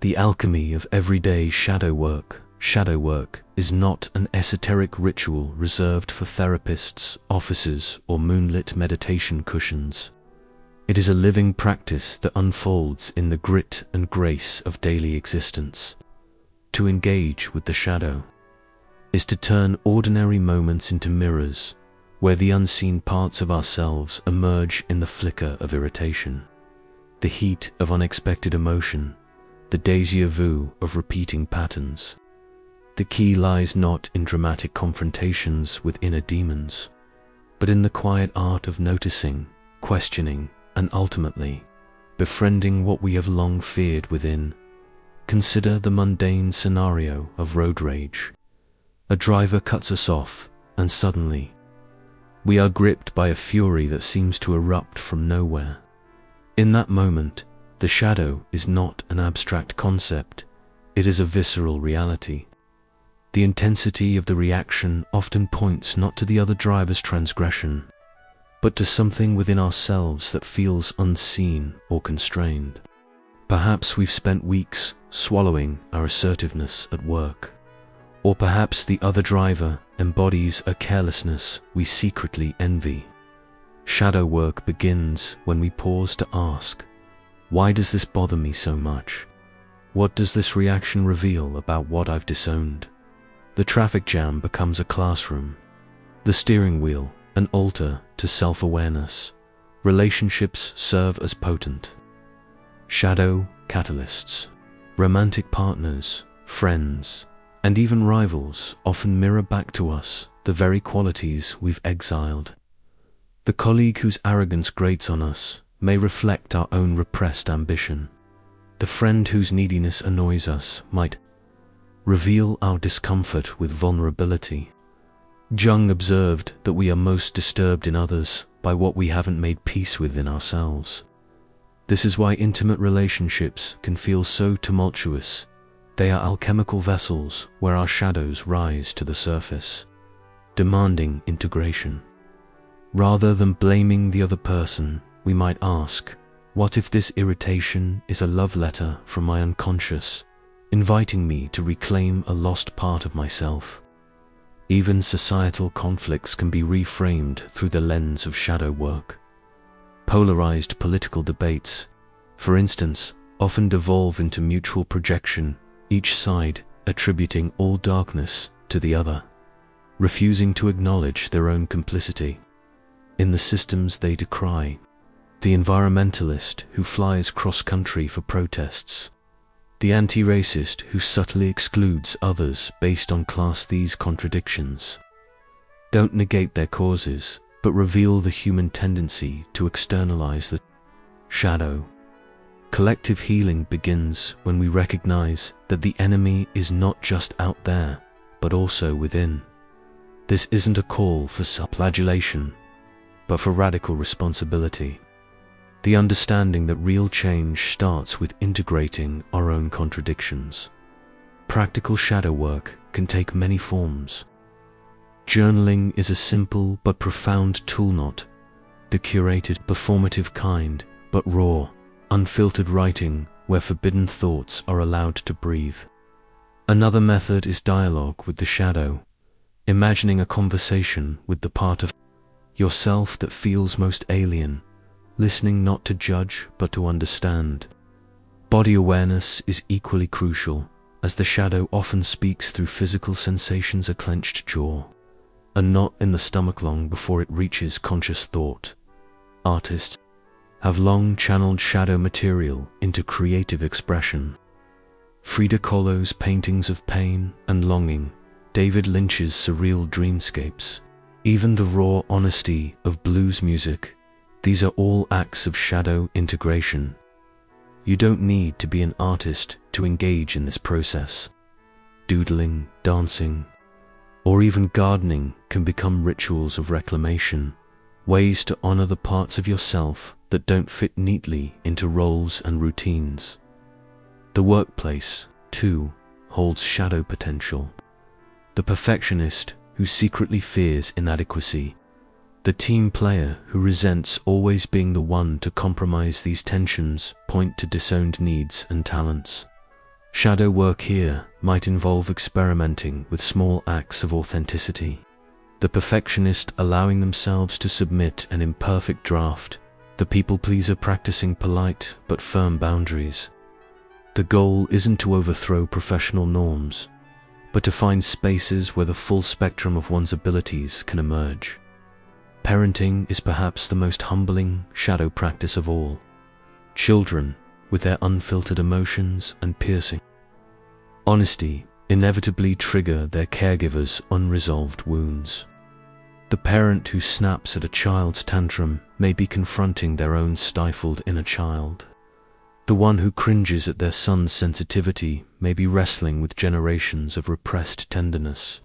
The alchemy of everyday shadow work. Shadow work is not an esoteric ritual reserved for therapists, officers, or moonlit meditation cushions. It is a living practice that unfolds in the grit and grace of daily existence. To engage with the shadow is to turn ordinary moments into mirrors, where the unseen parts of ourselves emerge in the flicker of irritation, the heat of unexpected emotion, the déjà vu of repeating patterns. The key lies not in dramatic confrontations with inner demons, but in the quiet art of noticing, questioning, and ultimately befriending what we have long feared within. Consider the mundane scenario of road rage. A driver cuts us off, and suddenly we are gripped by a fury that seems to erupt from nowhere. In that moment, the shadow is not an abstract concept, it is a visceral reality. The intensity of the reaction often points not to the other driver's transgression, but to something within ourselves that feels unseen or constrained. Perhaps we've spent weeks swallowing our assertiveness at work, or perhaps the other driver embodies a carelessness we secretly envy. Shadow work begins when we pause to ask, why does this bother me so much? What does this reaction reveal about what I've disowned? The traffic jam becomes a classroom, the steering wheel an altar to self-awareness. Relationships serve as potent shadow catalysts. Romantic partners, friends, and even rivals often mirror back to us the very qualities we've exiled. The colleague whose arrogance grates on us may reflect our own repressed ambition. The friend whose neediness annoys us might reveal our discomfort with vulnerability. Jung observed that we are most disturbed in others by what we haven't made peace with in ourselves. This is why intimate relationships can feel so tumultuous. They are alchemical vessels where our shadows rise to the surface, demanding integration. Rather than blaming the other person, we might ask, what if this irritation is a love letter from my unconscious, inviting me to reclaim a lost part of myself? Even societal conflicts can be reframed through the lens of shadow work. Polarized political debates, for instance, often devolve into mutual projection, each side attributing all darkness to the other, refusing to acknowledge their own complicity in the systems they decry. The environmentalist who flies cross-country for protests, the anti-racist who subtly excludes others based on class. These contradictions don't negate their causes, but reveal the human tendency to externalize the shadow. Collective healing begins when we recognize that the enemy is not just out there, but also within. This isn't a call for self-flagellation, but for radical responsibility. The understanding that real change starts with integrating our own contradictions. Practical shadow work can take many forms. Journaling is a simple but profound tool, not the curated, performative kind, but raw, unfiltered writing where forbidden thoughts are allowed to breathe. Another method is dialogue with the shadow, imagining a conversation with the part of yourself that feels most alien, listening not to judge but to understand. Body awareness is equally crucial, as the shadow often speaks through physical sensations: a clenched jaw, a knot in the stomach long before it reaches conscious thought. Artists have long channeled shadow material into creative expression. Frida Kahlo's paintings of pain and longing, David Lynch's surreal dreamscapes, even the raw honesty of blues music. These are all acts of shadow integration. You don't need to be an artist to engage in this process. Doodling, dancing, or even gardening can become rituals of reclamation, ways to honor the parts of yourself that don't fit neatly into roles and routines. The workplace, too, holds shadow potential. The perfectionist who secretly fears inadequacy, the team player who resents always being the one to compromise. These tensions point to disowned needs and talents. Shadow work here might involve experimenting with small acts of authenticity. The perfectionist allowing themselves to submit an imperfect draft, the people pleaser practicing polite but firm boundaries. The goal isn't to overthrow professional norms, but to find spaces where the full spectrum of one's abilities can emerge. Parenting is perhaps the most humbling shadow practice of all. Children, with their unfiltered emotions and piercing honesty, inevitably trigger their caregivers' unresolved wounds. The parent who snaps at a child's tantrum may be confronting their own stifled inner child. The one who cringes at their son's sensitivity may be wrestling with generations of repressed tenderness.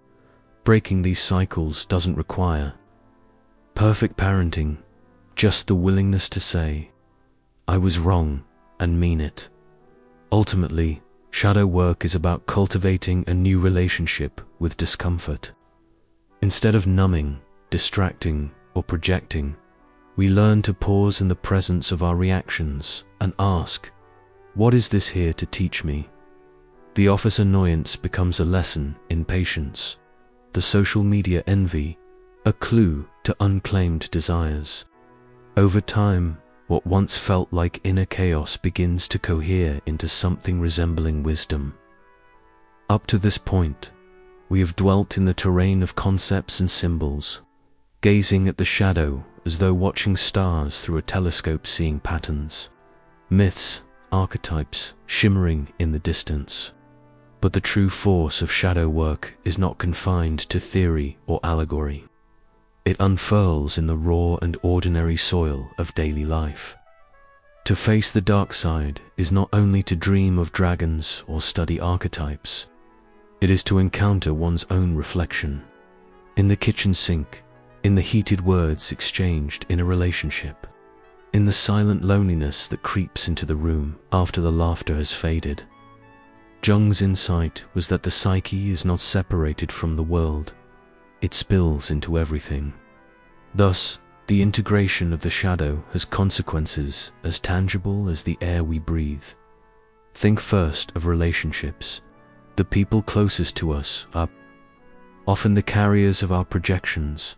Breaking these cycles doesn't require perfect parenting, just the willingness to say, "I was wrong," and mean it. Ultimately, shadow work is about cultivating a new relationship with discomfort. Instead of numbing, distracting, or projecting, we learn to pause in the presence of our reactions and ask, "What is this here to teach me?" The office annoyance becomes a lesson in patience. The social media envy, a clue to unclaimed desires. Over time, what once felt like inner chaos begins to cohere into something resembling wisdom. Up to this point, we have dwelt in the terrain of concepts and symbols, gazing at the shadow as though watching stars through a telescope, seeing patterns, myths, archetypes shimmering in the distance. But the true force of shadow work is not confined to theory or allegory. It unfurls in the raw and ordinary soil of daily life. To face the dark side is not only to dream of dragons or study archetypes. It is to encounter one's own reflection. In the kitchen sink, in the heated words exchanged in a relationship, in the silent loneliness that creeps into the room after the laughter has faded. Jung's insight was that the psyche is not separated from the world. It spills into everything. Thus, the integration of the shadow has consequences as tangible as the air we breathe. Think first of relationships. The people closest to us are often the carriers of our projections,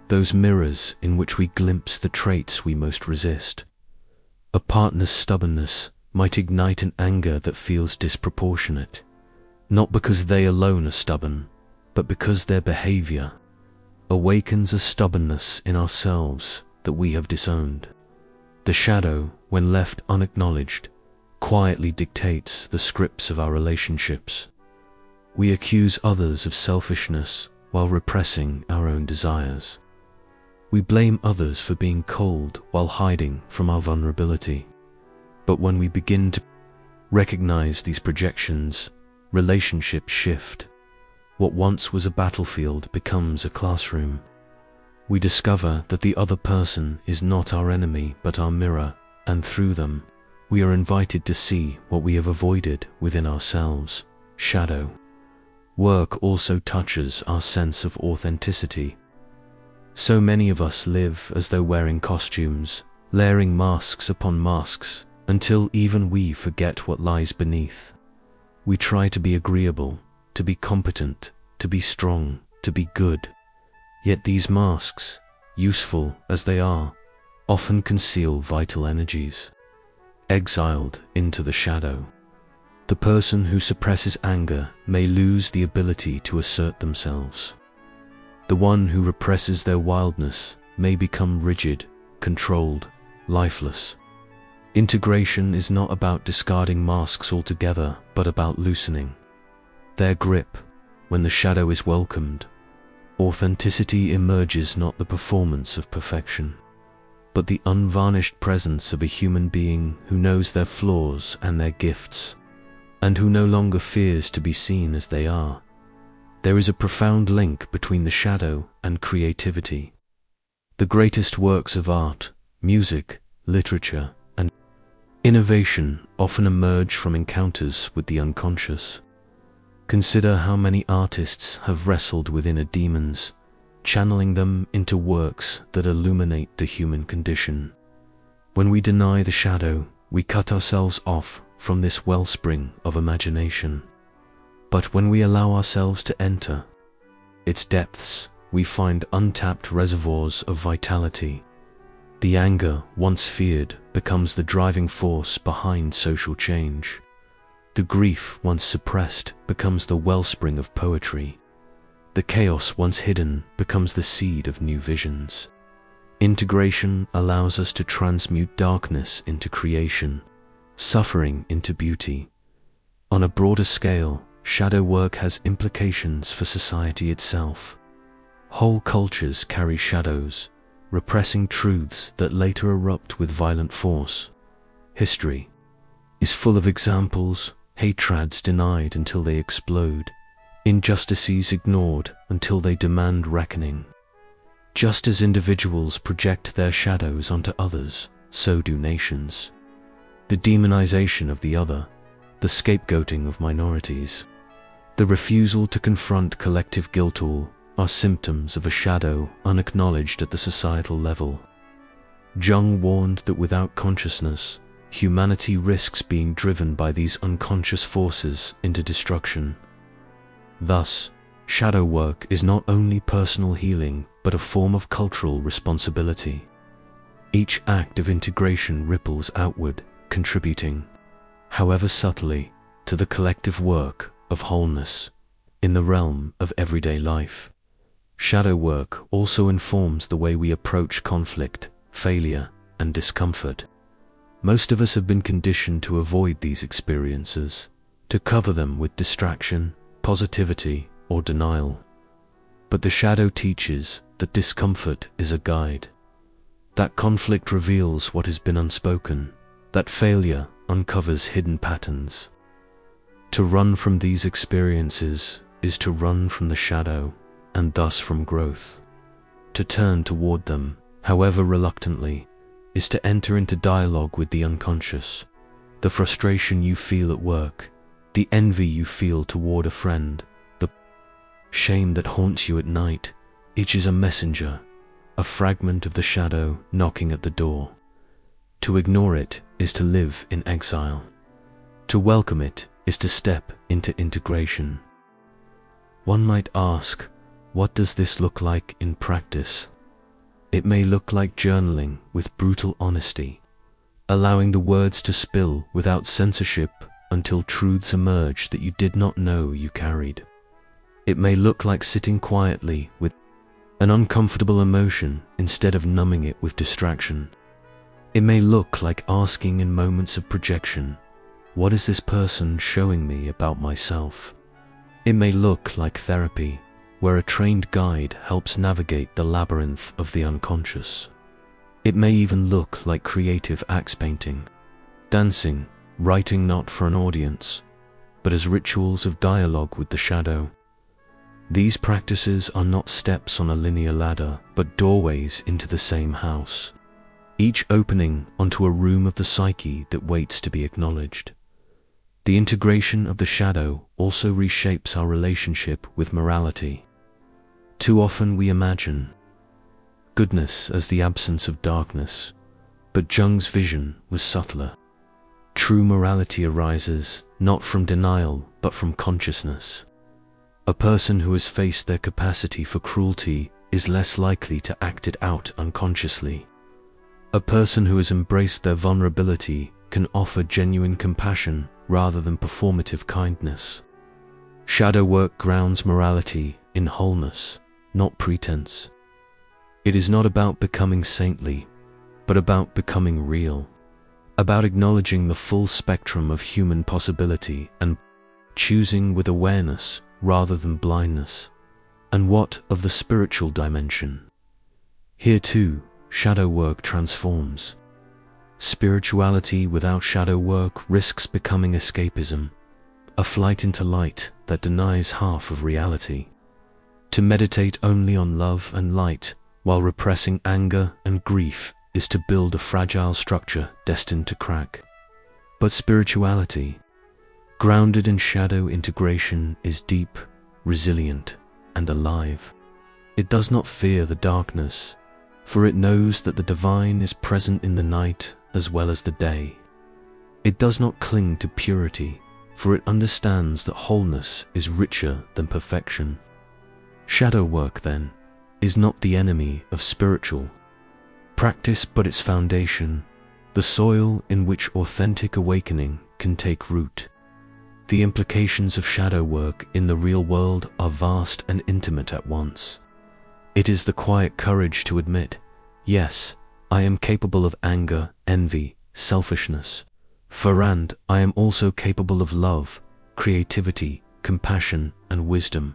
those mirrors in which we glimpse the traits we most resist. A partner's stubbornness might ignite an anger that feels disproportionate, not because they alone are stubborn, but because their behavior awakens a stubbornness in ourselves that we have disowned. The shadow, when left unacknowledged, quietly dictates the scripts of our relationships. We accuse others of selfishness while repressing our own desires. We blame others for being cold while hiding from our vulnerability. But when we begin to recognize these projections, relationships shift. What once was a battlefield becomes a classroom. We discover that the other person is not our enemy but our mirror, and through them, we are invited to see what we have avoided within ourselves. Shadow work also touches our sense of authenticity. So many of us live as though wearing costumes, layering masks upon masks, until even we forget what lies beneath. We try to be agreeable, to be competent, to be strong, to be good. Yet these masks, useful as they are, often conceal vital energies. Exiled into the shadow, the person who suppresses anger may lose the ability to assert themselves. The one who represses their wildness may become rigid, controlled, lifeless. Integration is not about discarding masks altogether, but about loosening their grip. When the shadow is welcomed, authenticity emerges, not the performance of perfection, but the unvarnished presence of a human being who knows their flaws and their gifts, and who no longer fears to be seen as they are. There is a profound link between the shadow and creativity. The greatest works of art, music, literature, and innovation often emerge from encounters with the unconscious. Consider how many artists have wrestled with inner demons, channeling them into works that illuminate the human condition. When we deny the shadow, we cut ourselves off from this wellspring of imagination. But when we allow ourselves to enter its depths, we find untapped reservoirs of vitality. The anger once feared becomes the driving force behind social change. The grief once suppressed becomes the wellspring of poetry. The chaos once hidden becomes the seed of new visions. Integration allows us to transmute darkness into creation, suffering into beauty. On a broader scale, shadow work has implications for society itself. Whole cultures carry shadows, repressing truths that later erupt with violent force. History is full of examples: hatreds denied until they explode, injustices ignored until they demand reckoning. Just as individuals project their shadows onto others, so do nations. The demonization of the other, the scapegoating of minorities, the refusal to confront collective guilt all are symptoms of a shadow unacknowledged at the societal level. Jung warned that without consciousness, humanity risks being driven by these unconscious forces into destruction. Thus, shadow work is not only personal healing, but a form of cultural responsibility. Each act of integration ripples outward, contributing, however subtly, to the collective work of wholeness in the realm of everyday life. Shadow work also informs the way we approach conflict, failure, and discomfort. Most of us have been conditioned to avoid these experiences, to cover them with distraction, positivity, or denial. But the shadow teaches that discomfort is a guide, that conflict reveals what has been unspoken, that failure uncovers hidden patterns. To run from these experiences is to run from the shadow, and thus from growth. To turn toward them, however reluctantly, is to enter into dialogue with the unconscious. The frustration you feel at work, the envy you feel toward a friend, the shame that haunts you at night, each is a messenger, a fragment of the shadow knocking at the door. To ignore it is to live in exile. To welcome it is to step into integration. One might ask, what does this look like in practice? It may look like journaling with brutal honesty, allowing the words to spill without censorship until truths emerge that you did not know you carried. It may look like sitting quietly with an uncomfortable emotion instead of numbing it with distraction. It may look like asking in moments of projection, what is this person showing me about myself? It may look like therapy, where a trained guide helps navigate the labyrinth of the unconscious. It may even look like creative axe painting, dancing, writing not for an audience, but as rituals of dialogue with the shadow. These practices are not steps on a linear ladder, but doorways into the same house, each opening onto a room of the psyche that waits to be acknowledged. The integration of the shadow also reshapes our relationship with morality. Too often we imagine goodness as the absence of darkness, but Jung's vision was subtler. True morality arises not from denial, but from consciousness. A person who has faced their capacity for cruelty is less likely to act it out unconsciously. A person who has embraced their vulnerability can offer genuine compassion rather than performative kindness. Shadow work grounds morality in wholeness, not pretense. It is not about becoming saintly, but about becoming real, about acknowledging the full spectrum of human possibility and choosing with awareness rather than blindness. And what of the spiritual dimension? Here too, shadow work transforms. Spirituality without shadow work risks becoming escapism, a flight into light that denies half of reality. To meditate only on love and light while repressing anger and grief is to build a fragile structure destined to crack. But spirituality, grounded in shadow integration, is deep, resilient, and alive. It does not fear the darkness, for it knows that the divine is present in the night as well as the day. It does not cling to purity, for it understands that wholeness is richer than perfection. Shadow work, then, is not the enemy of spiritual practice but its foundation, the soil in which authentic awakening can take root. The implications of shadow work in the real world are vast and intimate at once. It is the quiet courage to admit, yes, I am capable of anger, envy, selfishness. And I am also capable of love, creativity, compassion, and wisdom.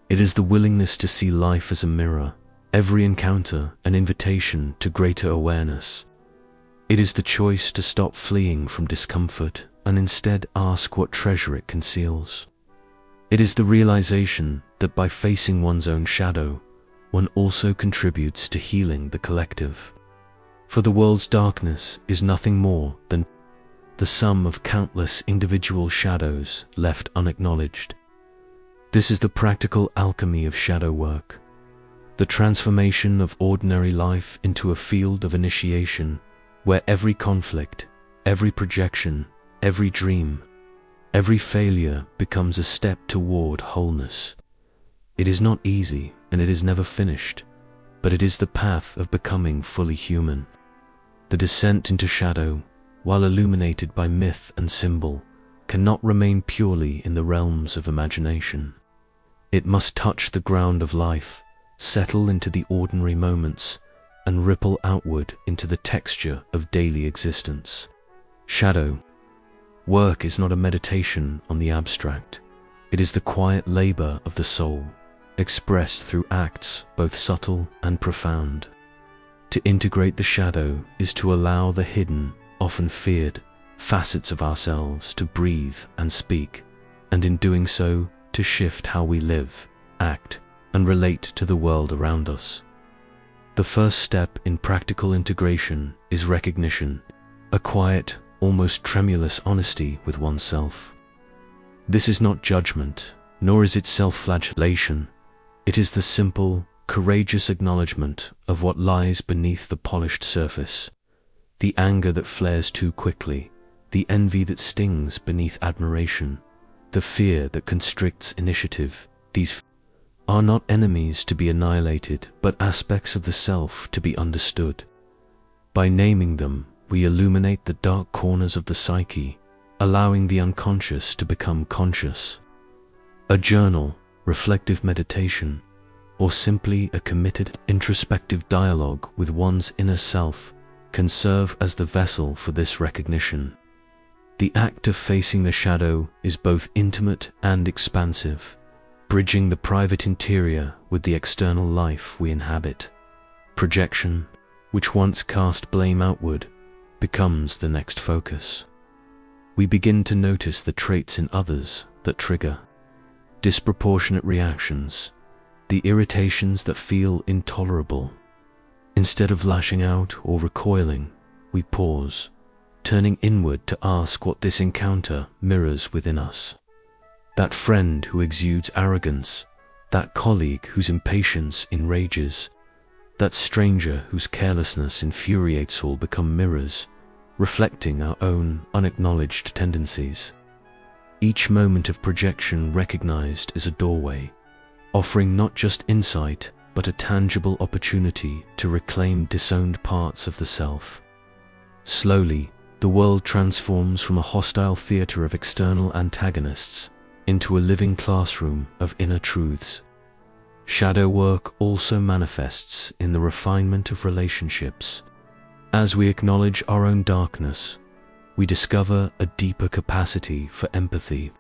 It is the willingness to see life as a mirror, every encounter an invitation to greater awareness. It is the choice to stop fleeing from discomfort and instead ask what treasure it conceals. It is the realization that by facing one's own shadow, one also contributes to healing the collective. For the world's darkness is nothing more than the sum of countless individual shadows left unacknowledged. This is the practical alchemy of shadow work, the transformation of ordinary life into a field of initiation where every conflict, every projection, every dream, every failure becomes a step toward wholeness. It is not easy and it is never finished, but it is the path of becoming fully human. The descent into shadow, while illuminated by myth and symbol, cannot remain purely in the realms of imagination. It must touch the ground of life, settle into the ordinary moments, and ripple outward into the texture of daily existence. Shadow work is not a meditation on the abstract. It is the quiet labor of the soul, expressed through acts both subtle and profound. To integrate the shadow is to allow the hidden, often feared, facets of ourselves to breathe and speak, and in doing so, to shift how we live, act, and relate to the world around us. The first step in practical integration is recognition, a quiet, almost tremulous honesty with oneself. This is not judgment, nor is it self-flagellation. It is the simple, courageous acknowledgement of what lies beneath the polished surface. The anger that flares too quickly, the envy that stings beneath admiration, the fear that constricts initiative. These are not enemies to be annihilated, but aspects of the self to be understood. By naming them, we illuminate the dark corners of the psyche, allowing the unconscious to become conscious. A journal, reflective meditation, or simply a committed introspective dialogue with one's inner self can serve as the vessel for this recognition. The act of facing the shadow is both intimate and expansive, bridging the private interior with the external life we inhabit. Projection, which once cast blame outward, becomes the next focus. We begin to notice the traits in others that trigger disproportionate reactions, the irritations that feel intolerable. Instead of lashing out or recoiling, we pause, turning inward to ask what this encounter mirrors within us. That friend who exudes arrogance, that colleague whose impatience enrages, that stranger whose carelessness infuriates all become mirrors, reflecting our own unacknowledged tendencies. Each moment of projection recognized as a doorway, offering not just insight, but a tangible opportunity to reclaim disowned parts of the self. Slowly, the world transforms from a hostile theater of external antagonists into a living classroom of inner truths. Shadow work also manifests in the refinement of relationships. As we acknowledge our own darkness, we discover a deeper capacity for empathy.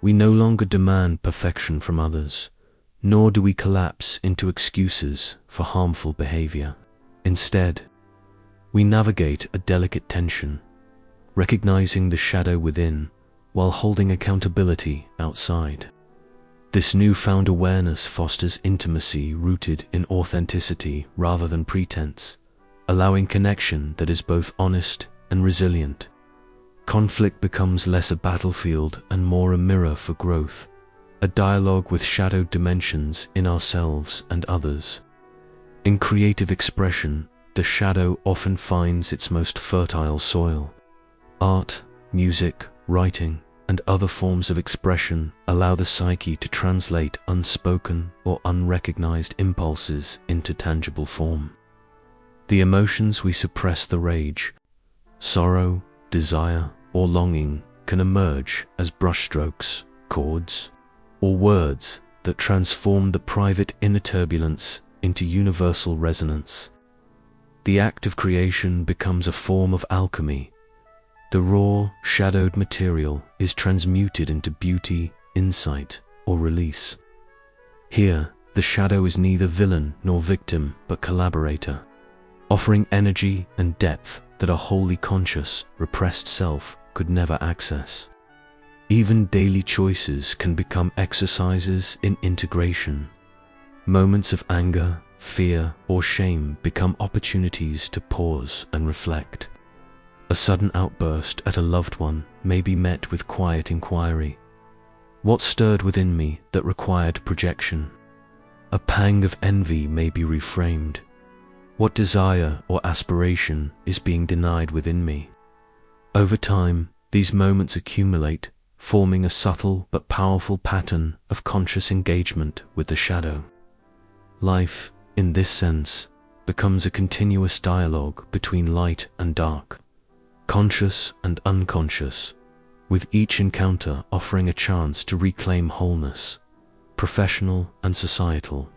We no longer demand perfection from others, nor do we collapse into excuses for harmful behavior. Instead, we navigate a delicate tension, recognizing the shadow within while holding accountability outside. This newfound awareness fosters intimacy rooted in authenticity rather than pretense, allowing connection that is both honest and resilient. Conflict becomes less a battlefield and more a mirror for growth, a dialogue with shadowed dimensions in ourselves and others. In creative expression, the shadow often finds its most fertile soil. Art, music, writing, and other forms of expression allow the psyche to translate unspoken or unrecognized impulses into tangible form. The emotions we suppress, the rage, sorrow, desire, or longing, can emerge as brushstrokes, chords, or words that transform the private inner turbulence into universal resonance. The act of creation becomes a form of alchemy. The raw, shadowed material is transmuted into beauty, insight, or release. Here, the shadow is neither villain nor victim, but collaborator, offering energy and depth that a wholly conscious, repressed self could never access. Even daily choices can become exercises in integration. Moments of anger, fear, or shame become opportunities to pause and reflect. A sudden outburst at a loved one may be met with quiet inquiry. What stirred within me that required projection? A pang of envy may be reframed. What desire or aspiration is being denied within me? Over time, these moments accumulate, forming a subtle but powerful pattern of conscious engagement with the shadow. Life, in this sense, becomes a continuous dialogue between light and dark, conscious and unconscious, with each encounter offering a chance to reclaim wholeness, professional and societal.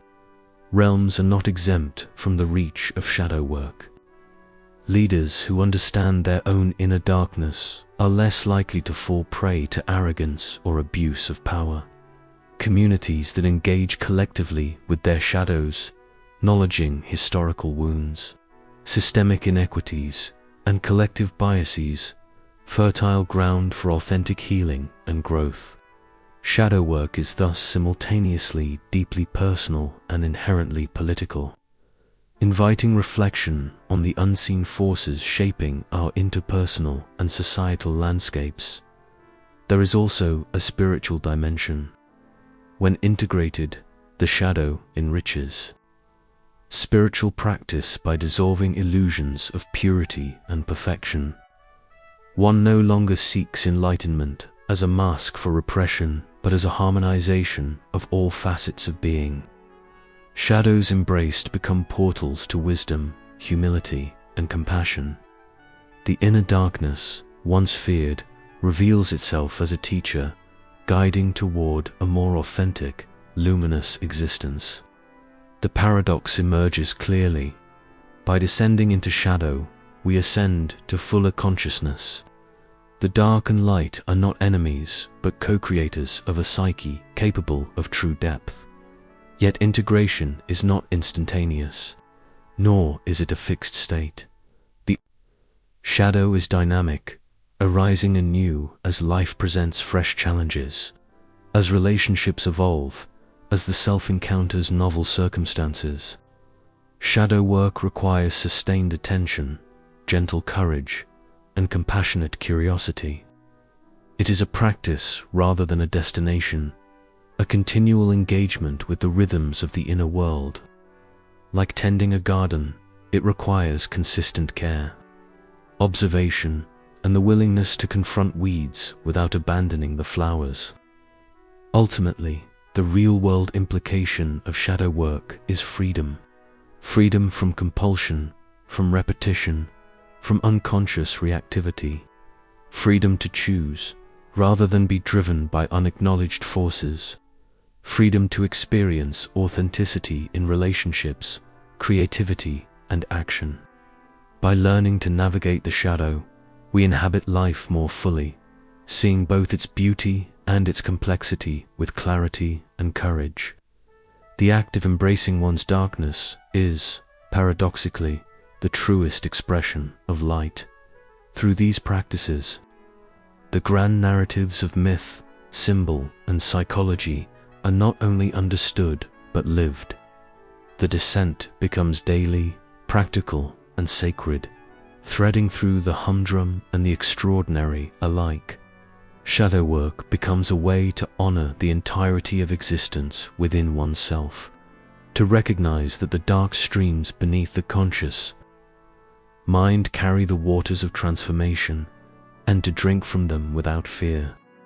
Realms are not exempt from the reach of shadow work. Leaders who understand their own inner darkness are less likely to fall prey to arrogance or abuse of power. Communities that engage collectively with their shadows, acknowledging historical wounds, systemic inequities, and collective biases, fertile ground for authentic healing and growth. Shadow work is thus simultaneously deeply personal and inherently political, inviting reflection on the unseen forces shaping our interpersonal and societal landscapes. There is also a spiritual dimension. When integrated, the shadow enriches spiritual practice by dissolving illusions of purity and perfection. One no longer seeks enlightenment as a mask for repression, but as a harmonization of all facets of being. Shadows embraced become portals to wisdom, humility, and compassion. The inner darkness, once feared, reveals itself as a teacher, guiding toward a more authentic, luminous existence. The paradox emerges clearly. By descending into shadow, we ascend to fuller consciousness. The dark and light are not enemies, but co-creators of a psyche capable of true depth. Yet integration is not instantaneous, nor is it a fixed state. The shadow is dynamic, arising anew as life presents fresh challenges, as relationships evolve, as the self encounters novel circumstances. Shadow work requires sustained attention, gentle courage, and compassionate curiosity. It is a practice rather than a destination, a continual engagement with the rhythms of the inner world. Like tending a garden, it requires consistent care, observation, and the willingness to confront weeds without abandoning the flowers. Ultimately, the real-world implication of shadow work is freedom. Freedom from compulsion, from repetition, from unconscious reactivity. Freedom to choose, rather than be driven by unacknowledged forces. Freedom to experience authenticity in relationships, creativity, and action. By learning to navigate the shadow, we inhabit life more fully, seeing both its beauty and its complexity with clarity and courage. The act of embracing one's darkness is, paradoxically, the truest expression of light. Through these practices, the grand narratives of myth, symbol, and psychology are not only understood but lived. The descent becomes daily, practical, and sacred, threading through the humdrum and the extraordinary alike. Shadow work becomes a way to honor the entirety of existence within oneself, to recognize that the dark streams beneath the conscious mind carry the waters of transformation, and to drink from them without fear.